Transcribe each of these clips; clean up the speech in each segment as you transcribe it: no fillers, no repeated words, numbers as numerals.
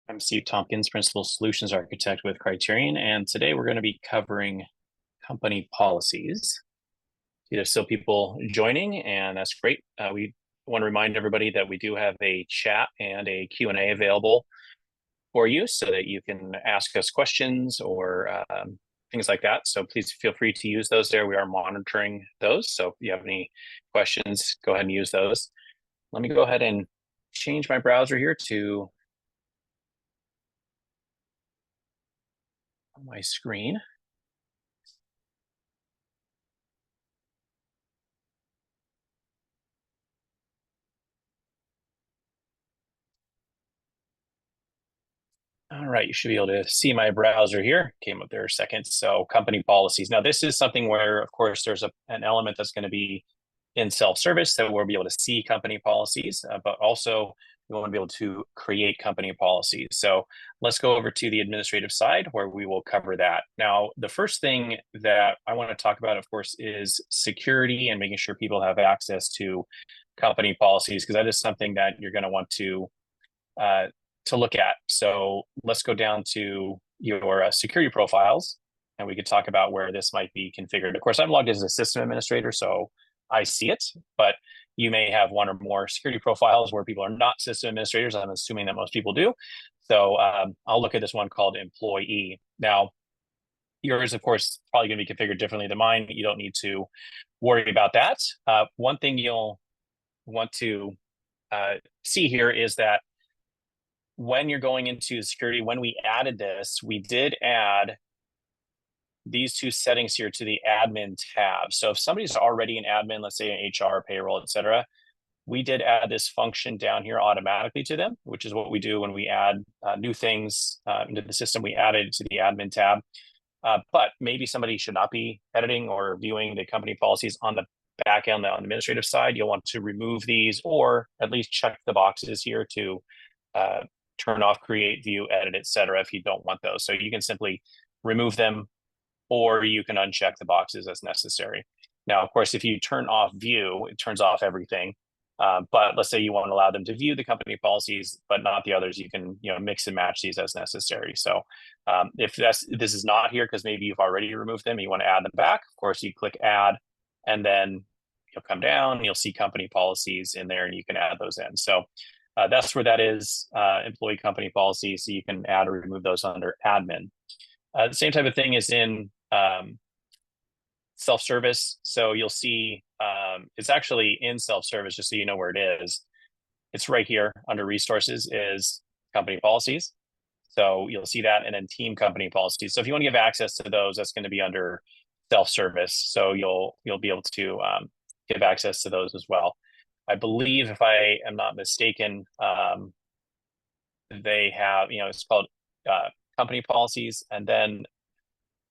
I'm Steve Tompkins, Principal Solutions Architect with Criterion, and today we're going to be covering company policies. There's still people joining, and that's great. We want to remind everybody that we do have a chat and a Q&A available for you so that you can ask us questions or things like that. So please feel free to use those there. We are monitoring those. So if you have any questions, go ahead and use those. Let me go ahead and change my browser here to my screen. All right, you should be able to see my browser here. Came up there a second. So company policies. Now, this is something where, of course, there's an element that's going to be in self-service that we'll be able to see company policies, but also we want to be able to create company policies. So let's go over to the administrative side where we will cover that. Now, the first thing that I want to talk about, of course, is security and making sure people have access to company policies, because that is something that you're going to want uh, to look at. So let's go down to your security profiles, and we could talk about where this might be configured. Of course, I'm logged as a system administrator, so I see it, but you may have one or more security profiles where people are not system administrators. I'm assuming that most people do. So I'll look at this one called employee. Now, yours, of course, probably going to be configured differently than mine. You don't need to worry about that. One thing you'll want to see here is that when you're going into security, when we added this, we did add these two settings here to the admin tab. So if somebody's already an admin, let's say in HR, payroll, etc., we did add this function down here automatically to them, which is what we do when we add new things into the system. We add it to the admin tab. But maybe somebody should not be editing or viewing the company policies on the back end, on the administrative side. You'll want to remove these or at least check the boxes here to turn off, create, view, edit, etc. if you don't want those. So you can simply remove them or you can uncheck the boxes as necessary. Now, of course, if you turn off view, it turns off everything. But let's say you want to allow them to view the company policies, but not the others. You can mix and match these as necessary. So if this is not here because maybe you've already removed them and you want to add them back, of course, you click add, and then you'll come down and you'll see company policies in there and you can add those in. So that's where that is, employee company policy. So you can add or remove those under admin. The same type of thing is in self-service. So you'll see it's actually in self-service, just so you know where it is. It's right here under resources is company policies. So you'll see that, and then team company policies. So if you want to give access to those, that's going to be under self-service. So you'll be able to give access to those as well. I believe, if I am not mistaken, they have, it's called company policies and then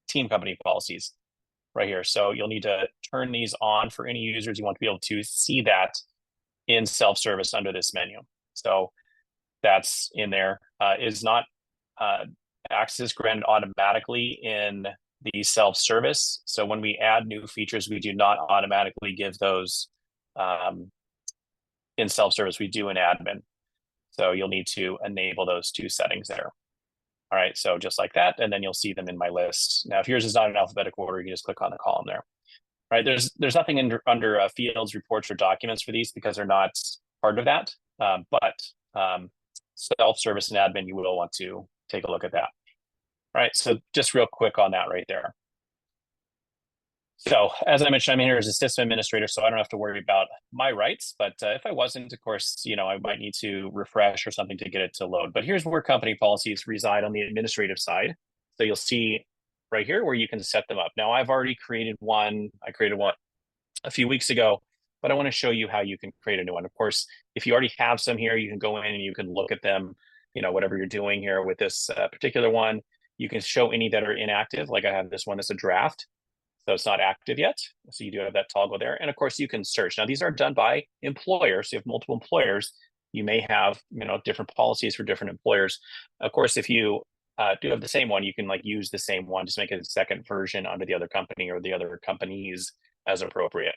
team company policies right here. So you'll need to turn these on for any users. You want to be able to see that in self-service under this menu. So that's in there. Is not access granted automatically in the self-service. So when we add new features, we do not automatically give those in self-service. We do in admin. So you'll need to enable those two settings there. All right, so just like that, and then you'll see them in my list. Now, if yours is not in alphabetical order, you can just click on the column there. All right, there's nothing under fields, reports, or documents for these because they're not part of that. But self-service and admin, you will want to take a look at that. All right, so just real quick on that right there. So as I mentioned, I'm here as a system administrator, so I don't have to worry about my rights. But if I wasn't, of course, I might need to refresh or something to get it to load. But here's where company policies reside on the administrative side. So you'll see right here where you can set them up. Now, I've already created one. I created one a few weeks ago, but I want to show you how you can create a new one. Of course, if you already have some here, you can go in and you can look at them, whatever you're doing here with this particular one. You can show any that are inactive. Like I have this one that's a draft. So it's not active yet. So you do have that toggle there. And of course you can search. Now these are done by employers. So you have multiple employers. You may have, different policies for different employers. Of course, if you do have the same one, you can use the same one, just make it a second version under the other company or the other companies as appropriate.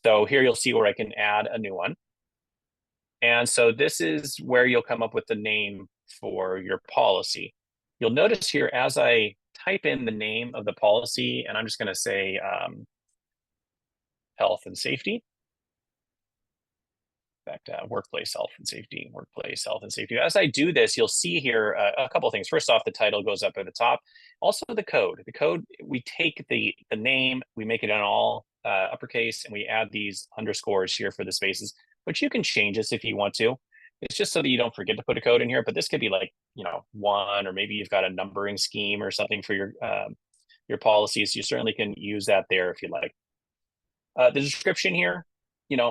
So here you'll see where I can add a new one. And so this is where you'll come up with the name for your policy. You'll notice here as I type in the name of the policy, and I'm just going to say health and safety. In fact, workplace health and safety, workplace health and safety. As I do this, you'll see here a couple of things. First off, the title goes up at the top. Also the code. The code, we take the name, we make it in all uppercase, and we add these underscores here for the spaces, which you can change this if you want to. It's just so that you don't forget to put a code in here, but this could be like, one, or maybe you've got a numbering scheme or something for your policies. You certainly can use that there if you like. The description here,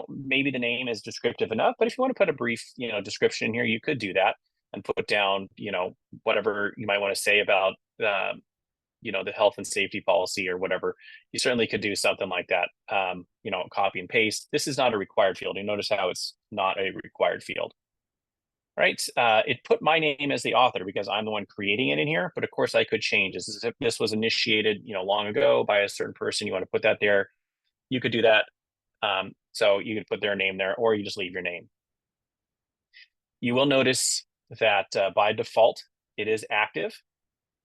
maybe the name is descriptive enough, but if you want to put a brief, description here, you could do that and put down, whatever you might want to say about, the health and safety policy or whatever. You certainly could do something like that. Copy and paste. This is not a required field. You notice how it's not a required field, right? It put my name as the author because I'm the one creating it in here, but of course I could change this. If this was initiated, long ago by a certain person, you want to put that there, you could do that. So you could put their name there, or you just leave your name. You will notice that by default, it is active.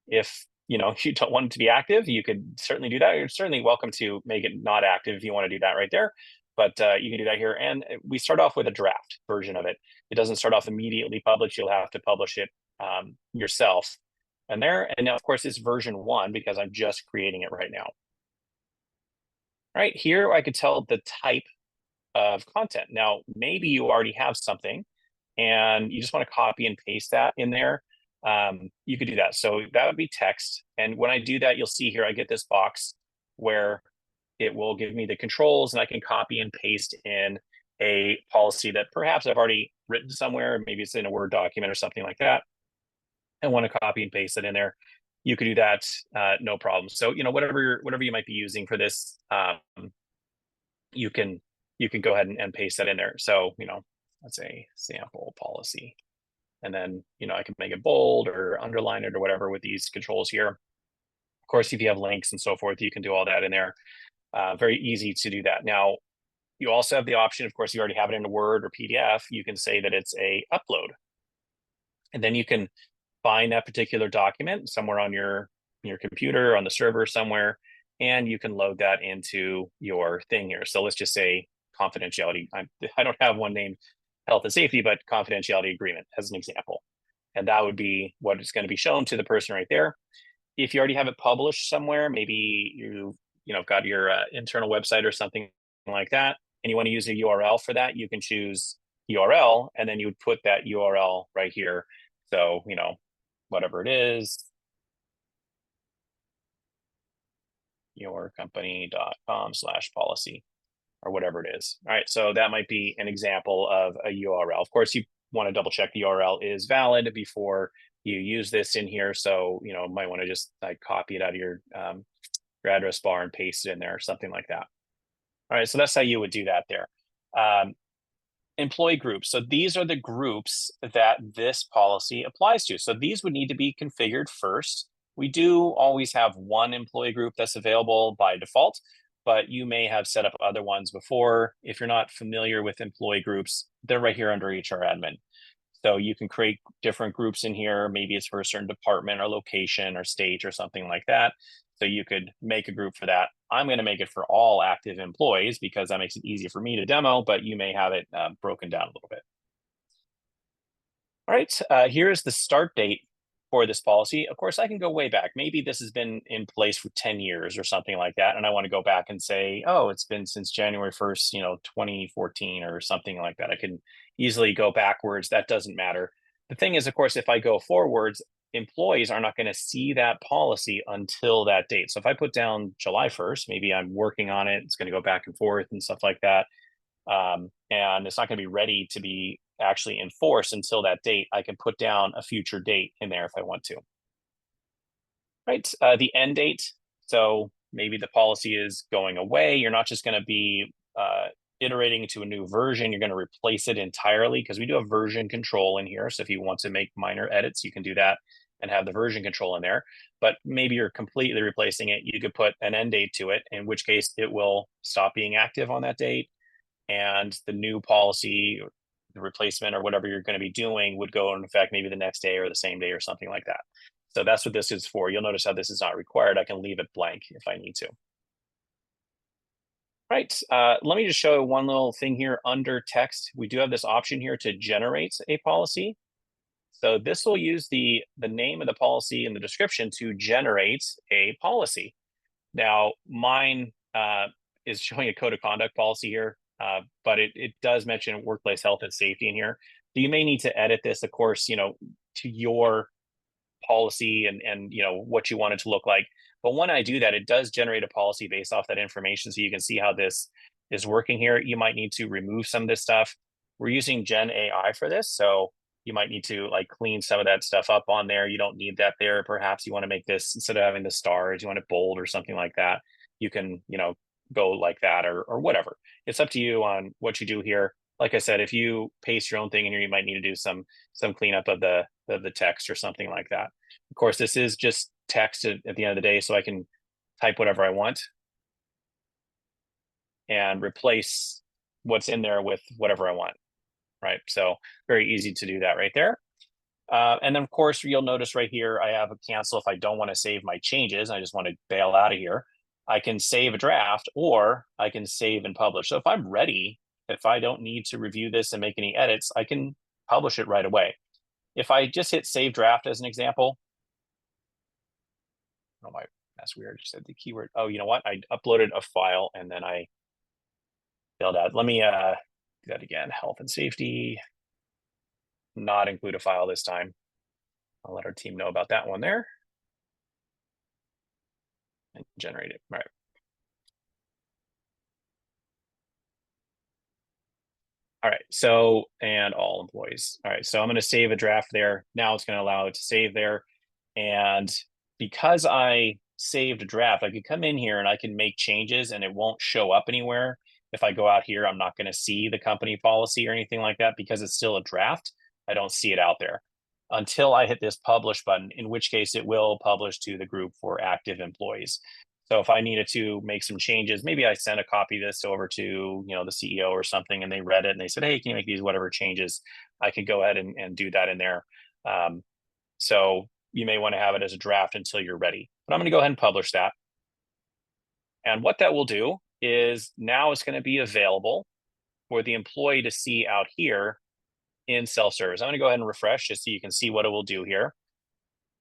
If you don't want it to be active, you could certainly do that. You're certainly welcome to make it not active if you want to do that right there. But you can do that here. And we start off with a draft version of it. It doesn't start off immediately published. You'll have to publish it yourself. And now, of course, it's version 1 because I'm just creating it right now. Right here, I could tell the type of content. Now, maybe you already have something and you just want to copy and paste that in there. You could do that. So that would be text. And when I do that, you'll see here, I get this box where it will give me the controls and I can copy and paste in a policy that perhaps I've already written somewhere. Maybe it's in a Word document or something like that. I want to copy and paste it in there. You could do that, no problem. So, whatever you might be using for this, you can go ahead and paste that in there. So, let's say sample policy. And then, I can make it bold or underline it or whatever with these controls here. Of course, if you have links and so forth, you can do all that in there. Very easy to do that. Now, you also have the option, of course, you already have it in a Word or PDF. You can say that it's a upload. And then you can find that particular document somewhere on your computer, on the server somewhere, and you can load that into your thing here. So let's just say confidentiality. I don't have one named health and safety, but confidentiality agreement as an example. And that would be what is going to be shown to the person right there. If you already have it published somewhere, maybe you've got your internal website or something like that, and you want to use a URL for that, you can choose URL, and then you would put that URL right here. So, whatever it is, yourcompany.com/policy or whatever it is. All right, so that might be an example of a URL. Of course, you want to double check the URL is valid before you use this in here. So, might want to just copy it out of your address bar and paste it in there or something like that. All right, so that's how you would do that there. Employee groups. So these are the groups that this policy applies to. So these would need to be configured first. We do always have one employee group that's available by default, but you may have set up other ones before. If you're not familiar with employee groups, they're right here under HR admin. So you can create different groups in here. Maybe it's for a certain department or location or state or something like that. So you could make a group for that. I'm going to make it for all active employees because that makes it easy for me to demo, but you may have it broken down a little bit. All right, here's the start date for this policy. Of course, I can go way back. Maybe this has been in place for 10 years or something like that. And I want to go back and say, oh, it's been since January 1st, 2014 or something like that. I can easily go backwards. That doesn't matter. The thing is, of course, if I go forwards, employees are not going to see that policy until that date. So if I put down July 1st, maybe I'm working on it. It's going to go back and forth and stuff like that. And it's not going to be ready to be actually enforced until that date. I can put down a future date in there if I want to. Right, the end date. So maybe the policy is going away. You're not just going to be iterating to a new version. You're going to replace it entirely because we do have version control in here. So if you want to make minor edits, you can do that and have the version control in there. But maybe you're completely replacing it. You could put an end date to it, in which case it will stop being active on that date. And the new policy the replacement or whatever you're going to be doing would go in effect maybe the next day or the same day or something like that. So that's what this is for. You'll notice how this is not required. I can leave it blank if I need to. Right. Let me just show one little thing here under text. We do have this option here to generate a policy. So this will use the name of the policy and the description to generate a policy. Now, mine is showing a code of conduct policy here, but it does mention workplace health and safety in here. So you may need to edit this, of course, to your policy and what you want it to look like. But when I do that, it does generate a policy based off that information. So you can see how this is working here. You might need to remove some of this stuff. We're using Gen AI for this. So you might need to like clean some of that stuff up on there. You don't need that there. Perhaps you want to make this, instead of having the stars, you want it bold or something like that. You can, go like that or whatever. It's up to you on what you do here. Like I said, if you paste your own thing in here, you might need to do some cleanup of the text or something like that. Of course, this is just text at the end of the day, so I can type whatever I want and replace what's in there with whatever I want, right? So very easy to do that right there. And then, of course, you'll notice right here, I have a cancel if I don't want to save my changes. I just want to bail out of here. I can save a draft or I can save and publish. So if I'm ready, if I don't need to review this and make any edits, I can publish it right away. If I just hit save draft as an example, oh my, that's weird. I just said the keyword. Oh, you know what? I uploaded a file and then I failed out. Let me do that again. Health and safety, not include a file this time. I'll let our team know about that one there. And generate it. All right. All right. So, and all employees. All right. So I'm going to save a draft there. Now it's going to allow it to save there. And because I saved a draft, I could come in here and I can make changes and it won't show up anywhere. If I go out here, I'm not going to see the company policy or anything like that because it's still a draft. I don't see it out there until I hit this publish button, in which case it will publish to the group for active employees. So if I needed to make some changes, maybe I sent a copy of this over to the CEO or something, and they read it and they said, "Hey, can you make these whatever changes?" I could go ahead and do that in there. So you may want to have it as a draft until you're ready. But I'm going to go ahead and publish that. And what that will do is now it's going to be available for the employee to see out here in self-service. I'm going to go ahead and refresh just so you can see what it will do here.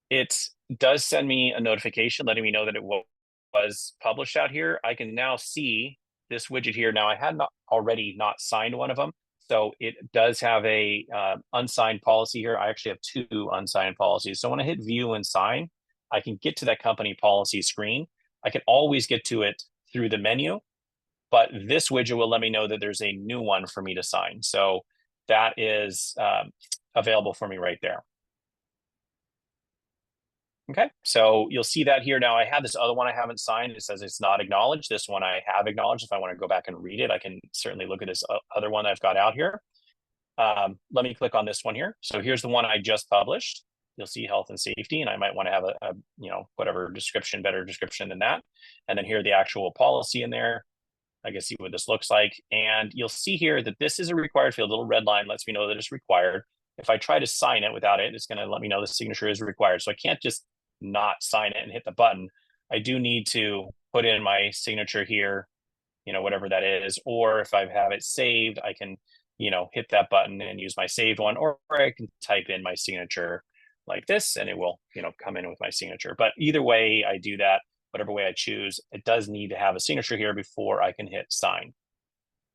It does send me a notification letting me know that it was published out here. I can now see this widget here. Now I had already not signed one of them. So it does have a unsigned policy here. I actually have two unsigned policies. So when I hit view and sign, I can get to that company policy screen. I can always get to it through the menu, but this widget will let me know that there's a new one for me to sign. So that is available for me right there. Okay, so you'll see that here. Now I have this other one I haven't signed. It says it's not acknowledged. This one I have acknowledged. If I want to go back and read it, I can certainly look at this other one I've got out here. Let me click on this one here. So here's the one I just published. You'll see health and safety, and I might want to have a whatever description, better description than that. And then here the actual policy in there. I can see what this looks like. And you'll see here that this is a required field. A little red line lets me know that it's required. If I try to sign it without it, it's going to let me know the signature is required. So I can't just not sign it and hit the button. I do need to put in my signature here, whatever that is. Or if I have it saved, I can, hit that button and use my saved one, or I can type in my signature like this and it will, come in with my signature. But either way I do that, whatever way I choose, it does need to have a signature here before I can hit sign.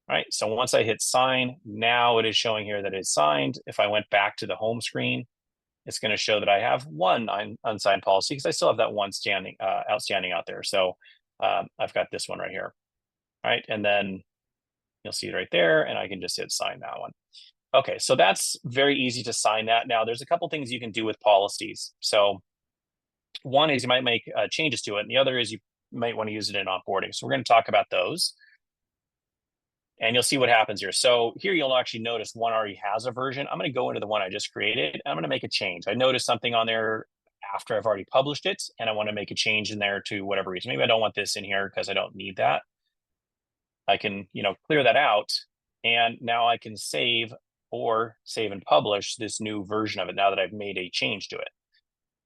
All right, so once I hit sign, now it is showing here that it's signed. If I went back to the home screen, it's going to show that I have one unsigned policy because I still have that one outstanding out there. So I've got this one right here. All right, and then you'll see it right there, and I can just hit sign that one. Okay, so that's very easy to sign that. Now, there's a couple things you can do with policies. So one is you might make changes to it, and the other is you might want to use it in onboarding. So we're going to talk about those. And you'll see what happens here. So here you'll actually notice one already has a version. I'm going to go into the one I just created. I'm going to make a change. I noticed something on there after I've already published it, and I want to make a change in there to whatever reason. Maybe I don't want this in here because I don't need that. I can, clear that out. And now I can save or save and publish this new version of it now that I've made a change to it.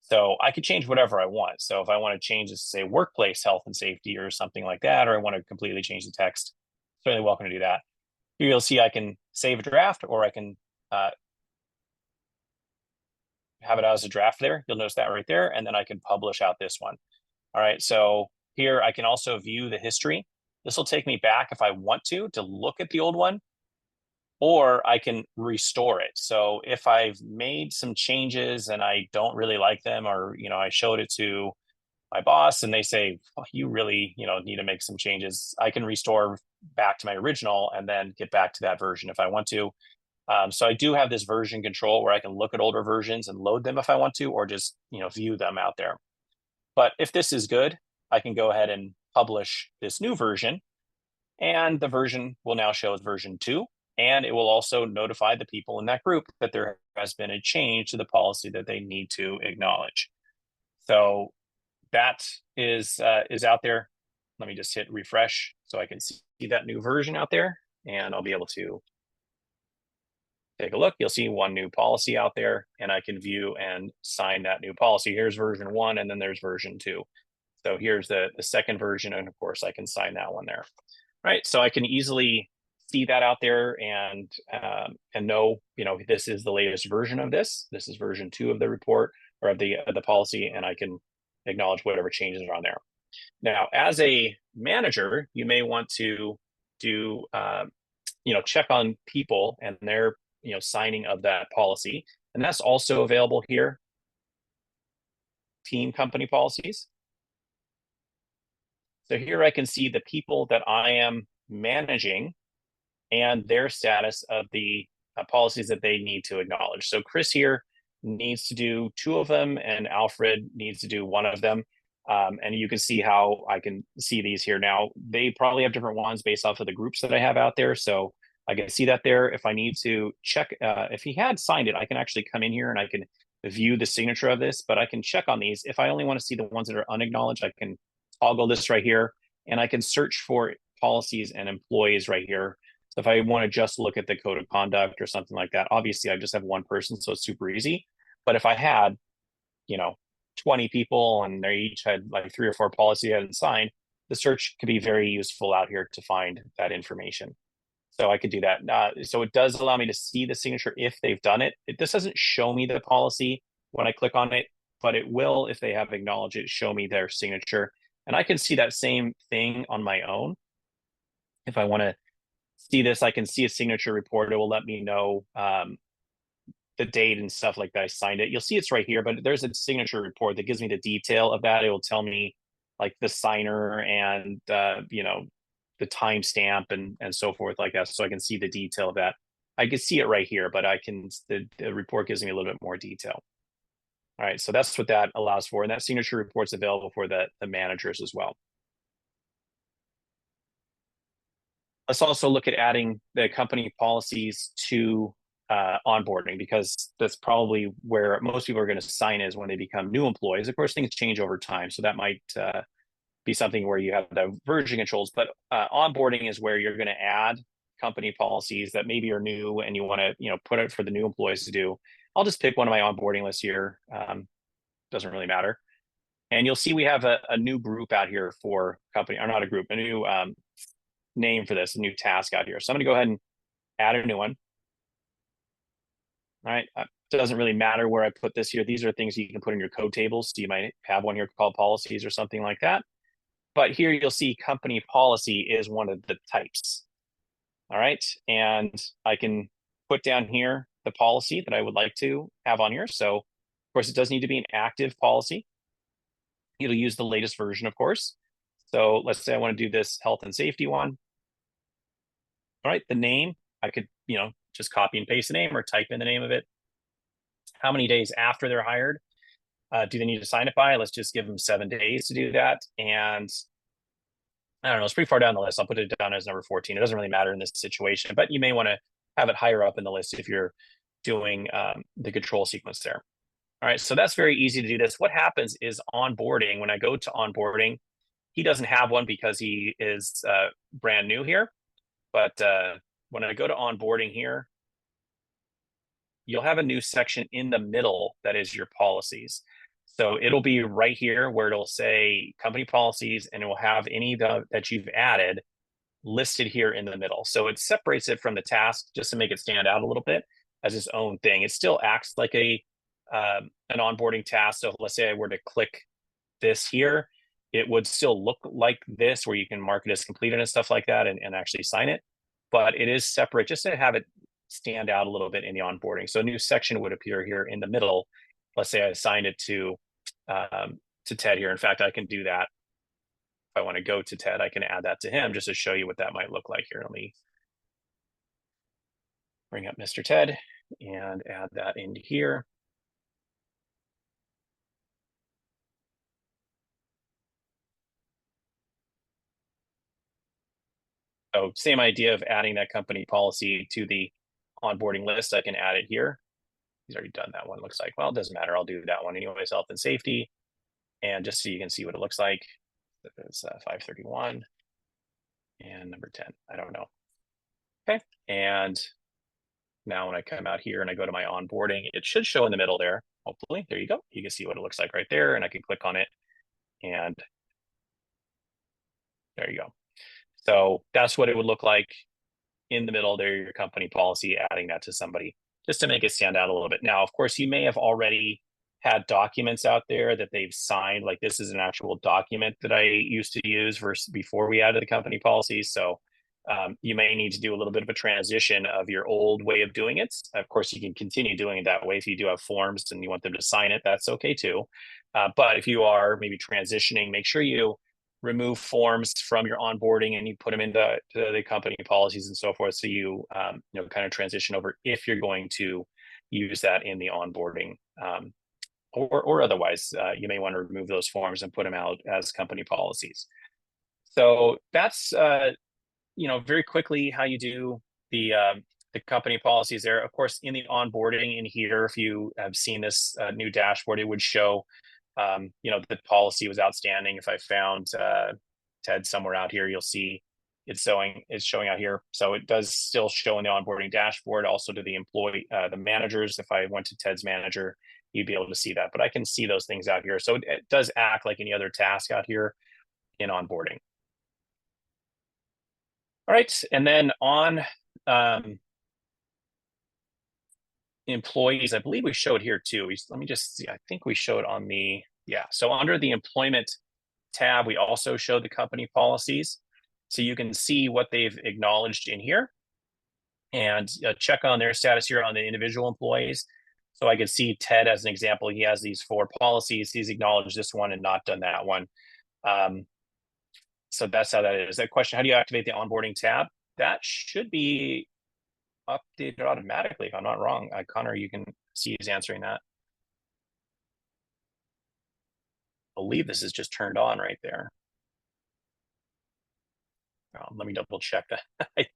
So I could change whatever I want. So if I want to change this to say workplace health and safety or something like that, or I want to completely change the text, certainly welcome to do that. Here you'll see I can save a draft, or I can have it as a draft there. You'll notice that right there. And then I can publish out this one. All right, so here I can also view the history. This will take me back if I want to look at the old one, or I can restore it. So if I've made some changes and I don't really like them, or I showed it to my boss and they say, oh, you really need to make some changes, I can restore back to my original and then get back to that version if I want to. So I do have this version control where I can look at older versions and load them if I want to, or just view them out there. But if this is good, I can go ahead and publish this new version, and the version will now show as version 2. And it will also notify the people in that group that there has been a change to the policy that they need to acknowledge. So that is out there. Let me just hit refresh so I can see that new version out there, and I'll be able to take a look. You'll see one new policy out there, and I can view and sign that new policy. Here's version 1, and then there's version 2. So here's the second version, and of course I can sign that one there. Right, so I can easily see that out there and know, this is the latest version of this. This is version 2 of the report, or of the policy, and I can acknowledge whatever changes are on there. Now, as a manager, you may want to do, check on people and their, signing of that policy, and that's also available here. Team company policies. So here I can see the people that I am managing and their status of the policies that they need to acknowledge. So Chris here needs to do 2 of them, and Alfred needs to do 1 of them. And you can see how I can see these here. Now, they probably have different ones based off of the groups that I have out there. So I can see that there. If I need to check, if he had signed it, I can actually come in here and I can view the signature of this, but I can check on these. If I only want to see the ones that are unacknowledged, I can toggle this right here, and I can search for policies and employees right here. So if I want to just look at the code of conduct or something like that, obviously I just have 1 person, so it's super easy. But if I had, 20 people and they each had like 3 or 4 policies I hadn't signed, the search could be very useful out here to find that information. So I could do that. So it does allow me to see the signature if they've done it. This doesn't show me the policy when I click on it, but it will, if they have acknowledged it, show me their signature. And I can see that same thing on my own. If I want to see this, I can see a signature report. It will let me know the date and stuff like that I signed it. You'll see it's right here, but there's a signature report that gives me the detail of that. It will tell me like the signer and the timestamp and so forth like that, so I can see the detail of that. I can see it right here, but the report gives me a little bit more detail. All right, so that's what that allows for, and that signature report's available for the managers as well. Let's also look at adding the company policies to onboarding, because that's probably where most people are going to sign is when they become new employees. Of course, things change over time, so that might be something where you have the version controls, but onboarding is where you're going to add company policies that maybe are new and you want to put it for the new employees to do. I'll just pick one of my onboarding lists here. Doesn't really matter. And you'll see we have a new group out here for company, or not a group, a new name for this, a new task out here. So I'm going to go ahead and add a new one. All right. It doesn't really matter where I put this here. These are things you can put in your code tables. So you might have one here called policies or something like that. But here you'll see company policy is one of the types. All right. And I can put down here the policy that I would like to have on here. So of course, it does need to be an active policy. It'll use the latest version, of course. So let's say I want to do this health and safety one. All right, the name, I could, just copy and paste the name or type in the name of it. How many days after they're hired do they need to sign it by? Let's just give them 7 days to do that. And I don't know, it's pretty far down the list. I'll put it down as number 14. It doesn't really matter in this situation, but you may want to have it higher up in the list if you're doing the control sequence there. All right, so that's very easy to do this. What happens is onboarding, when I go to onboarding, he doesn't have one because he is brand new here. But when I go to onboarding here, you'll have a new section in the middle that is your policies. So it'll be right here where it'll say company policies, and it will have any that you've added listed here in the middle. So it separates it from the task just to make it stand out a little bit as its own thing. It still acts like an onboarding task. So let's say I were to click this here, it would still look like this, where you can mark it as completed and stuff like that, and actually sign it. But it is separate just to have it stand out a little bit in the onboarding. So a new section would appear here in the middle. Let's say I assigned it to Ted here. In fact, I can do that. If I want to go to Ted, I can add that to him just to show you what that might look like here. Let me bring up Mr. Ted and add that into here. So same idea of adding that company policy to the onboarding list. I can add it here. He's already done that one. Looks like, well, it doesn't matter. I'll do that one anyways, health and safety. And just so you can see what it looks like, it's 531 and number 10. I don't know. Okay. And now when I come out here and I go to my onboarding, it should show in the middle there. Hopefully, there you go. You can see what it looks like right there, and I can click on it, and there you go. So that's what it would look like in the middle there, your company policy, adding that to somebody just to make it stand out a little bit. Now, of course, you may have already had documents out there that they've signed. Like this is an actual document that I used to use versus before we added the company policies. So you may need to do a little bit of a transition of your old way of doing it. Of course, you can continue doing it that way. If you do have forms and you want them to sign it, that's okay too. But if you are maybe transitioning, make sure you remove forms from your onboarding and you put them into the company policies and so forth. So you kind of transition over if you're going to use that in the onboarding, or otherwise, you may want to remove those forms and put them out as company policies. So that's very quickly how you do the company policies there. Of course, in the onboarding in here, if you have seen this new dashboard, it would show the policy was outstanding. If I found Ted somewhere out here, you'll see it's showing out here. So it does still show in the onboarding dashboard, also to the employee, the managers. If I went to Ted's manager, you'd be able to see that. But I can see those things out here. So it does act like any other task out here in onboarding. All right, and then on employees, I believe we showed here too. Let me just see. I think we showed on the, yeah. So under the employment tab, we also showed the company policies. So you can see what they've acknowledged in here and check on their status here on the individual employees. So I could see Ted as an example. He has these 4 policies. He's acknowledged this one and not done that one. So that's how that is. That question, how do you activate the onboarding tab? That should be updated automatically, if I'm not wrong. Connor, you can see he's answering that. I believe this is just turned on right there. Let me double check that.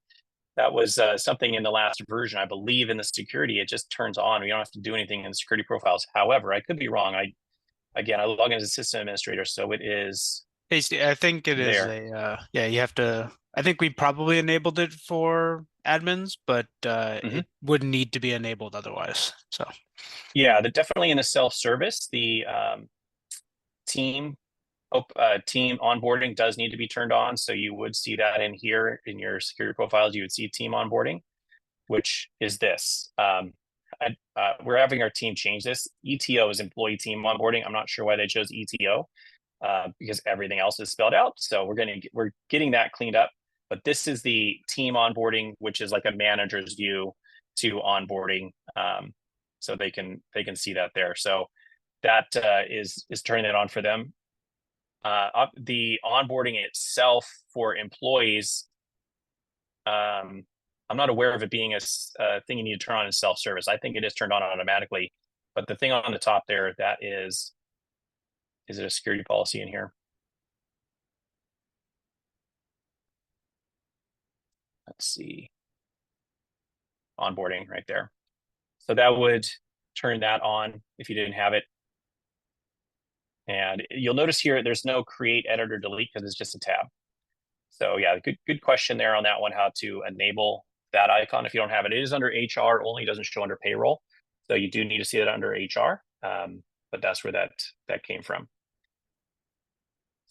That was something in the last version. I believe in the security, it just turns on. We don't have to do anything in the security profiles. However, I could be wrong. I log in as a system administrator, so it is. I think it is you have to. I think we probably enabled it for admins, but it wouldn't need to be enabled otherwise. So yeah, definitely in the self-service, the team onboarding does need to be turned on. So you would see that in here in your security profiles. You would see team onboarding, which is this. We're having our team change this. ETO is employee team onboarding. I'm not sure why they chose ETO. Because everything else is spelled out. So we're getting that cleaned up. But this is the team onboarding, which is like a manager's view to onboarding. So they can see that there. So that is turning it on for them. The onboarding itself for employees, I'm not aware of it being a thing you need to turn on in self-service. I think it is turned on automatically. But the thing on the top there, that is it a security policy in here? Let's see. Onboarding right there. So that would turn that on if you didn't have it. And you'll notice here, there's no create, edit, or delete because it's just a tab. So yeah, good question there on that one, how to enable that icon if you don't have it. It is under HR only, it doesn't show under payroll. So you do need to see that under HR, but that's where that came from.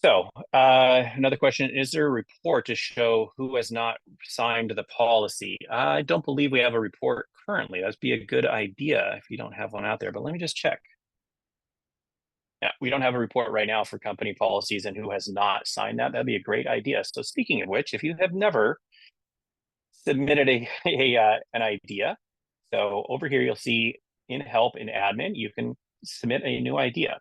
So another question, is there a report to show who has not signed the policy? I don't believe we have a report currently. That'd be a good idea if you don't have one out there, but let me just check. Yeah, we don't have a report right now for company policies and who has not signed that. That'd be a great idea. So speaking of which, if you have never submitted an idea, so over here you'll see in help in admin, you can submit a new idea.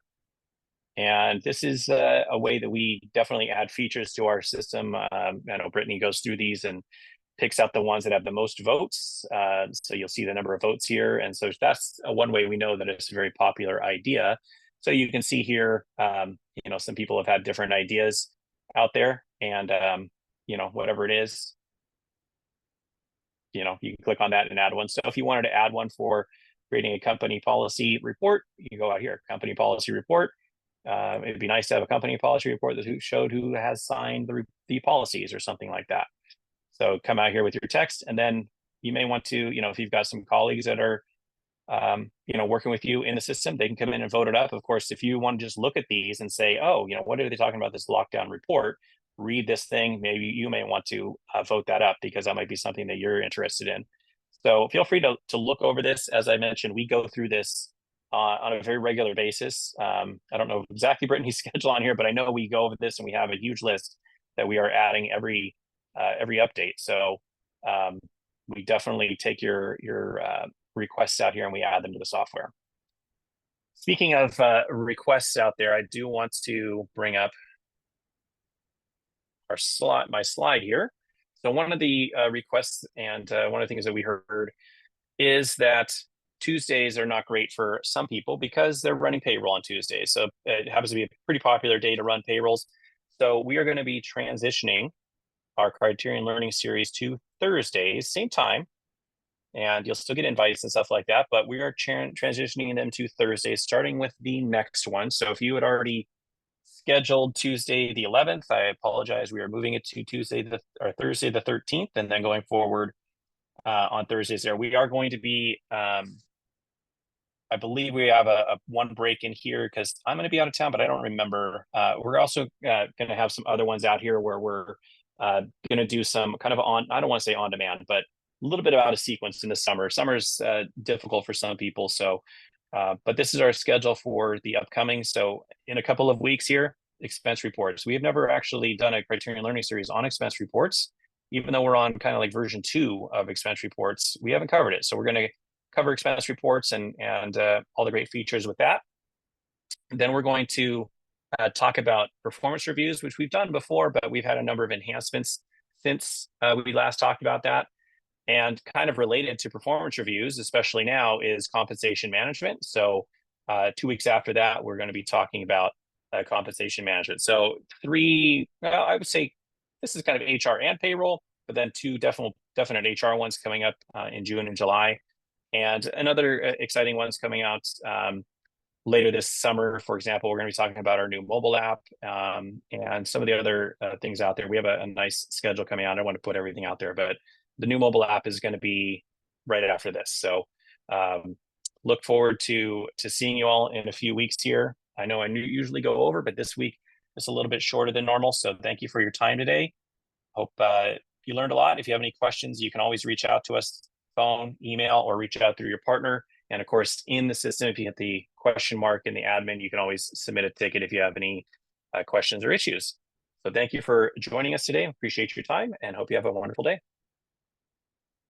And this is a way that we definitely add features to our system. I know Brittany goes through these and picks out the ones that have the most votes. So you'll see the number of votes here. And so that's one way we know that it's a very popular idea. So you can see here, some people have had different ideas out there, and, whatever it is, you can click on that and add one. So if you wanted to add one for creating a company policy report, you can go out here, company policy report. It'd be nice to have a company policy report that showed who has signed the policies or something like that. So come out here with your text, and then you may want to, if you've got some colleagues that are, working with you in the system, they can come in and vote it up. Of course, if you want to just look at these and say, oh, what are they talking about this lockdown report? Read this thing. Maybe you may want to vote that up because that might be something that you're interested in. So feel free to look over this. As I mentioned, we go through this on a very regular basis. I don't know exactly Brittany's schedule on here, but I know we go over this and we have a huge list that we are adding every update. So we definitely take your requests out here and we add them to the software. Speaking of requests out there, I do want to bring up my slide here. So one of the requests and one of the things that we heard is that Tuesdays are not great for some people because they're running payroll on Tuesdays. So it happens to be a pretty popular day to run payrolls. So we are going to be transitioning our Criterion Learning Series to Thursdays, same time. And you'll still get invites and stuff like that, but we are transitioning them to Thursdays, starting with the next one. So if you had already scheduled Tuesday the 11th, I apologize. We are moving it to Thursday the 13th, and then going forward on Thursdays there. We are going to be, I believe we have a one break in here because I'm going to be out of town, but I don't remember. We're also going to have some other ones out here where we're going to do some kind of I don't want to say on demand, but a little bit out of sequence in the summer. Summer's difficult for some people. So, but this is our schedule for the upcoming. So in a couple of weeks here, expense reports. We have never actually done a Criterion Learning Series on expense reports, even though we're on kind of like version 2 of expense reports. We haven't covered it. So we're going to cover expense reports and all the great features with that. Then we're going to talk about performance reviews, which we've done before, but we've had a number of enhancements since we last talked about that. And kind of related to performance reviews, especially now, is compensation management. So 2 weeks after that, we're going to be talking about compensation management. So I would say this is kind of HR and payroll, but then 2 definite HR ones coming up in June and July. And another exciting one's coming out later this summer. For example, we're going to be talking about our new mobile app and some of the other things out there. We have a nice schedule coming out. I don't want to put everything out there, but the new mobile app is going to be right after this. So look forward to seeing you all in a few weeks here. I know I usually go over, but this week is a little bit shorter than normal. So thank you for your time today. Hope you learned a lot. If you have any questions, you can always reach out to us, phone, email, or reach out through your partner. And of course, in the system, if you hit the question mark in the admin, you can always submit a ticket if you have any questions or issues. So thank you for joining us today. Appreciate your time and hope you have a wonderful day.